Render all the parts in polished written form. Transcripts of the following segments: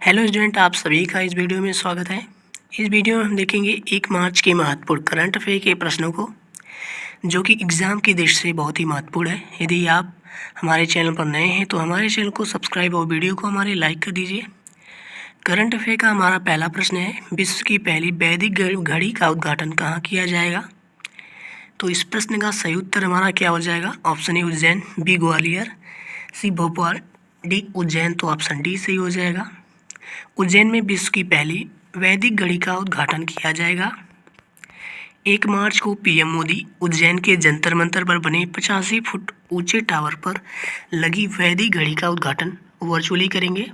Hello student, आप सभी का इस वीडियो में स्वागत है। इस वीडियो में हम देखेंगे 1 मार्च के महत्वपूर्ण करंट अफेयर के प्रश्नों को, जो कि एग्ज़ाम की दृष्टि से बहुत ही महत्वपूर्ण है। यदि आप हमारे चैनल पर नए हैं तो हमारे चैनल को सब्सक्राइब और वीडियो को हमारे लाइक कर दीजिए। करंट अफेयर का हमारा पहला प्रश्न है, विश्व की पहली वैदिक घड़ी का उद्घाटन कहाँ किया जाएगा? तो इस प्रश्न का सही उत्तर हमारा क्या हो जाएगा? Option A Ujjain, B Gwalior, C Bhopal, D Ujjain. तो ऑप्शन डी सही हो जाएगा। उज्जैन में विश्व की पहली वैदिक घड़ी का उद्घाटन किया जाएगा। 1 मार्च को पीएम मोदी उज्जैन के जंतर मंतर पर बने 85 फुट ऊंचे टावर पर लगी वैदिक घड़ी का उद्घाटन वर्चुअली करेंगे।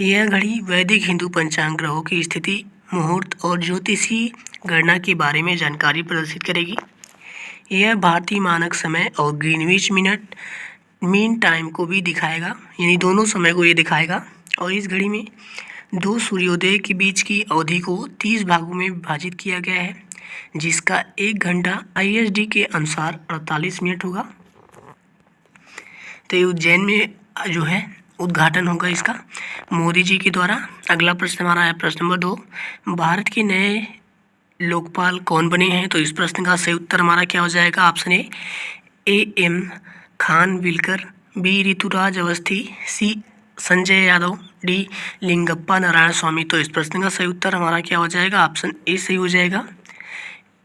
यह घड़ी वैदिक हिंदू पंचांग ग्रहों की स्थिति, मुहूर्त और ज्योतिषीय गणना के बारे में जानकारी प्रदर्शित करेगी। यह भारतीय मानक समय और ग्रीनविच मीन टाइम को भी दिखाएगा, यानी दोनों समय को ये दिखाएगा। और इस घड़ी में 2 सूर्योदय के बीच की अवधि को 30 भागों में विभाजित किया गया है, जिसका 1 घंटा ISD के अनुसार 48 मिनट होगा। तो ये उज्जैन में जो है उद्घाटन होगा इसका मोदी जी के द्वारा। अगला प्रश्न हमारा है प्रश्न नंबर 2, भारत के नए लोकपाल कौन बने हैं? तो इस प्रश्न का सही उत्तर हमारा क्या हो जाएगा? Option A AM Khanwilkar, B Rituraj Awasthi, C Sanjay Yadav, D Lingappa Narayan Swamy. तो इस प्रश्न का सही उत्तर हमारा क्या हो जाएगा? ऑप्शन ए सही हो जाएगा।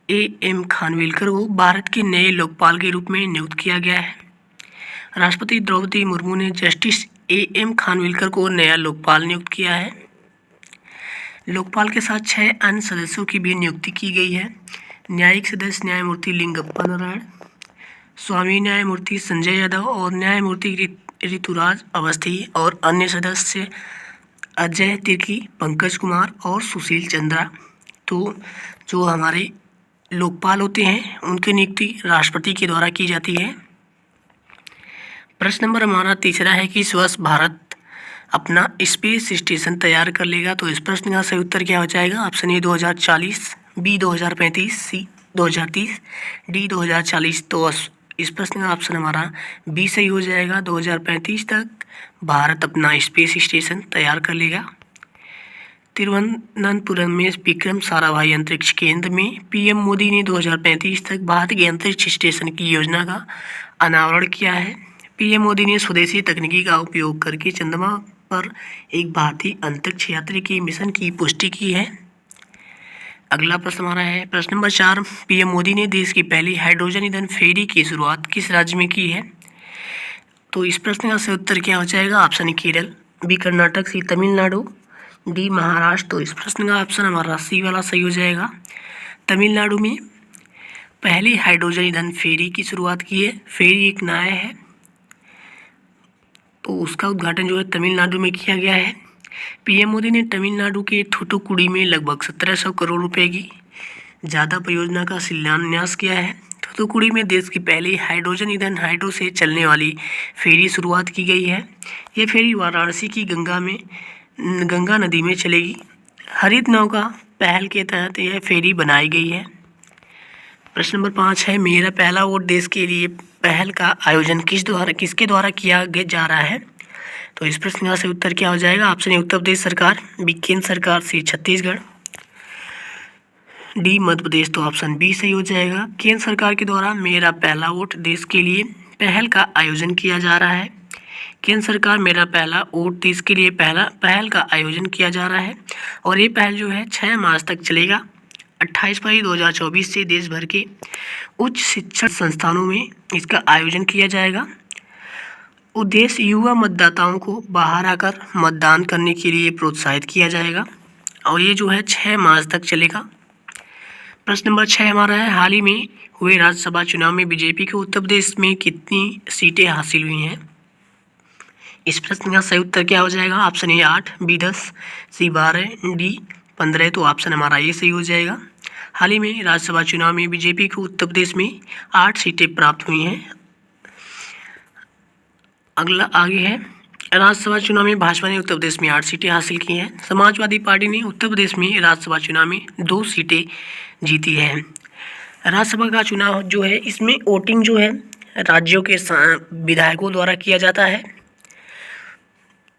AM खानविलकर को भारत के नए लोकपाल के रूप में नियुक्त किया गया है। राष्ट्रपति द्रौपदी मुर्मू ने जस्टिस AM खानविलकर को नया लोकपाल नियुक्त किया है। लोकपाल के साथ 6 अन्य सदस्यों की भी नियुक्ति की गई है। न्यायिक सदस्य न्यायमूर्ति लिंगप्पा नारायण स्वामी, न्यायमूर्ति संजय यादव और न्यायमूर्ति ऋतुराज अवस्थी, और अन्य सदस्य अजय तिर्की, पंकज कुमार और सुशील चंद्रा। तो जो हमारे लोकपाल होते हैं उनकी नियुक्ति राष्ट्रपति के द्वारा की जाती है। प्रश्न नंबर हमारा तीसरा है कि इस वर्ष भारत अपना स्पेस स्टेशन तैयार कर लेगा। तो इस प्रश्न का सही उत्तर क्या हो जाएगा? Option A 2040, B 2035, C 2030, D 2040। तो इस प्रश्न का ऑप्शन हमारा बी सही हो जाएगा। 2035 तक भारत अपना स्पेस स्टेशन तैयार कर लेगा। तिरुवनंतपुरम में विक्रम साराभाई अंतरिक्ष केंद्र में पीएम मोदी ने 2035 तक भारत के अंतरिक्ष स्टेशन की योजना का अनावरण किया है। पीएम मोदी ने स्वदेशी तकनीकी का उपयोग करके चंद्रमा पर एक भारतीय अंतरिक्ष यात्री की मिशन की पुष्टि की है। अगला प्रश्न हमारा है प्रश्न नंबर 4, पीएम मोदी ने देश की पहली हाइड्रोजन ईंधन फेरी की शुरुआत किस राज्य में की है? तो इस प्रश्न का सही उत्तर क्या हो जाएगा? Option A Kerala, B Karnataka, C Tamil Nadu, D Maharashtra. तो इस प्रश्न का ऑप्शन हमारा सी वाला सही हो जाएगा। तमिलनाडु में पहली हाइड्रोजन ईंधन फेरी की शुरुआत की है। फेरी एक नाव है, तो उसका उद्घाटन जो है तमिलनाडु में किया गया है। पीएम मोदी ने तमिलनाडु के थूथुकुडी में लगभग 1700 करोड़ रुपए की ज़्यादा परियोजना का शिलान्यास किया है। थूथुकुडी में देश की पहली हाइड्रोजन ईंधन हाइड्रो से चलने वाली फेरी शुरुआत की गई है। ये फेरी वाराणसी की गंगा नदी में चलेगी। हरित नौका पहल के तहत यह फेरी बनाई गई है। प्रश्न नंबर 5 है, मेरा पहला वोट देश के लिए पहल का आयोजन किसके द्वारा किया जा रहा है? तो इस प्रश्न का सही उत्तर क्या हो जाएगा? ऑप्शन ए उत्तर प्रदेश सरकार, बी केंद्र सरकार, सी छत्तीसगढ़, डी मध्य प्रदेश। तो ऑप्शन बी सही हो जाएगा। केंद्र सरकार के द्वारा मेरा पहला वोट देश के लिए पहल का आयोजन किया जा रहा है। केंद्र सरकार मेरा पहला वोट देश के लिए पहल का आयोजन किया जा रहा है, और ये पहल जो है 6 मार्च तक चलेगा। 28 फरवरी 2024 से देश भर के उच्च शिक्षण संस्थानों में इसका आयोजन किया जाएगा। उद्देश्य युवा मतदाताओं को बाहर आकर मतदान करने के लिए प्रोत्साहित किया जाएगा, और ये जो है 6 मार्च तक चलेगा। प्रश्न नंबर 6 हमारा है, हाल ही में हुए राज्यसभा चुनाव में बीजेपी को उत्तर प्रदेश में कितनी सीटें हासिल हुई हैं? इस प्रश्न का सही उत्तर क्या हो जाएगा? Option A 8, B 10, C 12, D 15। तो ऑप्शन हमारा ये सही हो जाएगा। हाल ही में राज्यसभा चुनाव में बीजेपी को उत्तर प्रदेश में 8 सीटें प्राप्त हुई हैं। अगला आगे है, राज्यसभा चुनाव में भाजपा ने उत्तर प्रदेश में 8 सीटें हासिल की हैं। समाजवादी पार्टी ने उत्तर प्रदेश में राज्यसभा चुनाव में 2 सीटें जीती हैं। राज्यसभा का चुनाव जो है इसमें वोटिंग जो है राज्यों के विधायकों द्वारा किया जाता है।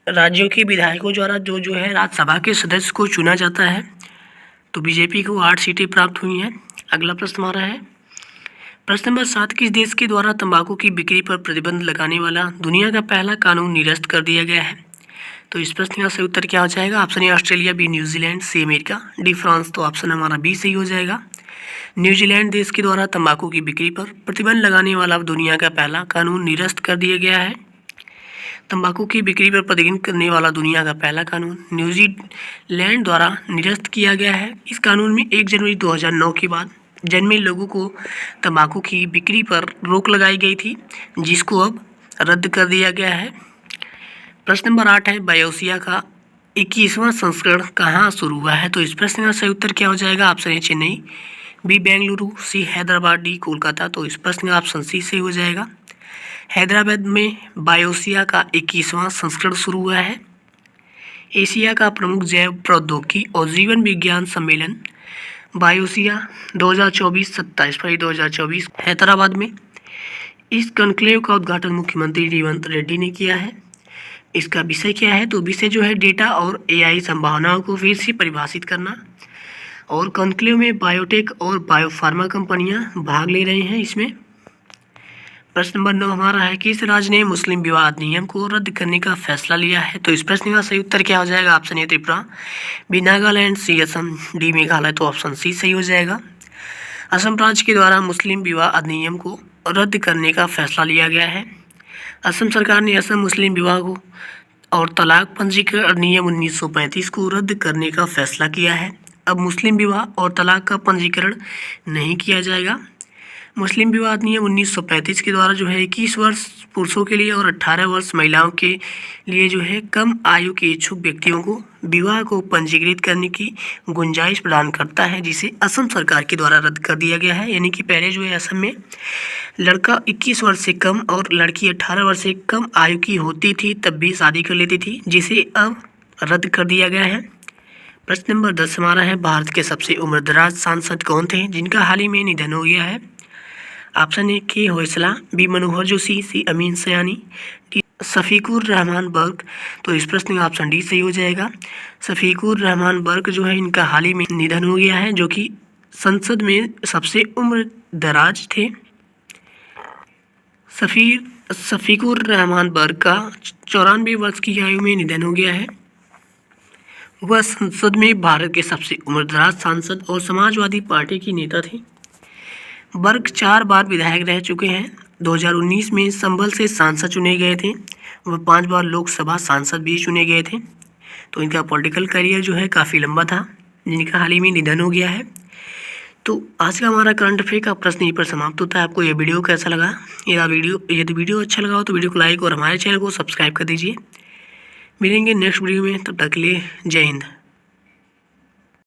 राज्यों के विधायकों द्वारा जो है राज्यसभा के सदस्य को चुना जाता है। तो बीजेपी को 8 सीटें प्राप्त हुई हैं। अगला प्रश्न हमारा है प्रश्न नंबर 7, किस देश के द्वारा तंबाकू की बिक्री पर प्रतिबंध लगाने वाला दुनिया का पहला कानून निरस्त कर दिया गया है? तो इस प्रश्न का सही उत्तर क्या हो जाएगा? Option A Australia, B New Zealand, C America, D France. तो ऑप्शन हमारा बी सही हो जाएगा। न्यूजीलैंड देश के द्वारा तंबाकू की बिक्री पर प्रतिबंध लगाने वाला दुनिया का पहला कानून निरस्त कर दिया गया है। तंबाकू की बिक्री पर प्रतिबंध करने वाला दुनिया का पहला कानून न्यूजीलैंड द्वारा निरस्त किया गया है। इस कानून में 1 जनवरी 2009 के बाद जन्मे लोगों को तंबाकू की बिक्री पर रोक लगाई गई थी, जिसको अब रद्द कर दिया गया है। प्रश्न नंबर 8 है बायोसिया का 21वां संस्करण कहाँ शुरू हुआ है? तो इस प्रश्न का सही उत्तर क्या हो जाएगा? Option A Chennai, B Bengaluru, C Hyderabad, D Kolkata. तो इस प्रश्न का ऑप्शन सी सही हो जाएगा। हैदराबाद में बायोसिया का 21वां संस्करण शुरू हुआ है। एशिया का प्रमुख जैव प्रौद्योगिकी और जीवन विज्ञान सम्मेलन बायोसिया 2024 27 फरवरी 2024 हैदराबाद में। इस कॉन्क्लेव का उद्घाटन मुख्यमंत्री रेवंत रेड्डी ने किया है। इसका विषय क्या है? तो विषय जो है डेटा और एआई संभावनाओं को फिर से परिभाषित करना। और कॉन्क्लेव में बायोटेक और बायोफार्मा कंपनियां भाग ले रहे हैं इसमें। प्रश्न नंबर 9 हमारा है किस राज्य ने मुस्लिम विवाह अधिनियम को रद्द करने का फैसला लिया है? तो इस प्रश्न का सही उत्तर क्या हो जाएगा? Option A Tripura, B Nagaland, C Assam, D Meghalaya. तो ऑप्शन सी सही हो जाएगा। असम राज्य के द्वारा मुस्लिम विवाह अधिनियम को रद्द करने का फैसला लिया गया है। असम सरकार ने असम मुस्लिम विवाह को और तलाक पंजीकरण अधिनियम 1935 को रद्द करने का फैसला किया है। अब मुस्लिम विवाह और तलाक का पंजीकरण नहीं किया जाएगा। मुस्लिम विवाह अधिनियम 1935 के द्वारा जो है 21 वर्ष पुरुषों के लिए और 18 वर्ष महिलाओं के लिए जो है कम आयु के इच्छुक व्यक्तियों को विवाह को पंजीकृत करने की गुंजाइश प्रदान करता है, जिसे असम सरकार के द्वारा रद्द कर दिया गया है। यानी कि पहले जो है असम में लड़का 21 वर्ष से कम और लड़की 18 वर्ष से कम आयु की होती थी तब भी शादी कर लेती थी, जिसे अब रद्द कर दिया गया है। प्रश्न नंबर 10 हमारा है भारत के सबसे उम्रदराज सांसद कौन थे जिनका हाल ही में निधन हो गया है? ऑप्शन ए के होयसला, बी मनोहर जोशी, सी अमीन सयानी, डी शफीकुर रहमान बर्क। तो इस प्रश्न का ऑप्शन डी सही हो जाएगा। शफीकुर रहमान बर्क जो है इनका हाल ही में निधन हो गया है, जो कि संसद में सबसे उम्रदराज थे। शफीकुर रहमान बर्क का 94 वर्ष की आयु में निधन हो गया है। वह संसद में भारत के सबसे उम्रदराज सांसद और समाजवादी पार्टी की नेता थे। बर्क 4 बार विधायक रह चुके हैं। 2019 में संभल से सांसद चुने गए थे। वह 5 बार लोकसभा सांसद भी चुने गए थे। तो इनका पॉलिटिकल करियर जो है काफ़ी लंबा था, जिनका हाल ही में निधन हो गया है। तो आज का हमारा करंट अफेयर का प्रश्न यहीं पर समाप्त होता है। आपको यह वीडियो कैसा लगा? यदि वीडियो अच्छा लगा हो तो वीडियो को लाइक और हमारे चैनल को सब्सक्राइब कर दीजिए। मिलेंगे नेक्स्ट वीडियो में, तब तक के लिए जय हिंद।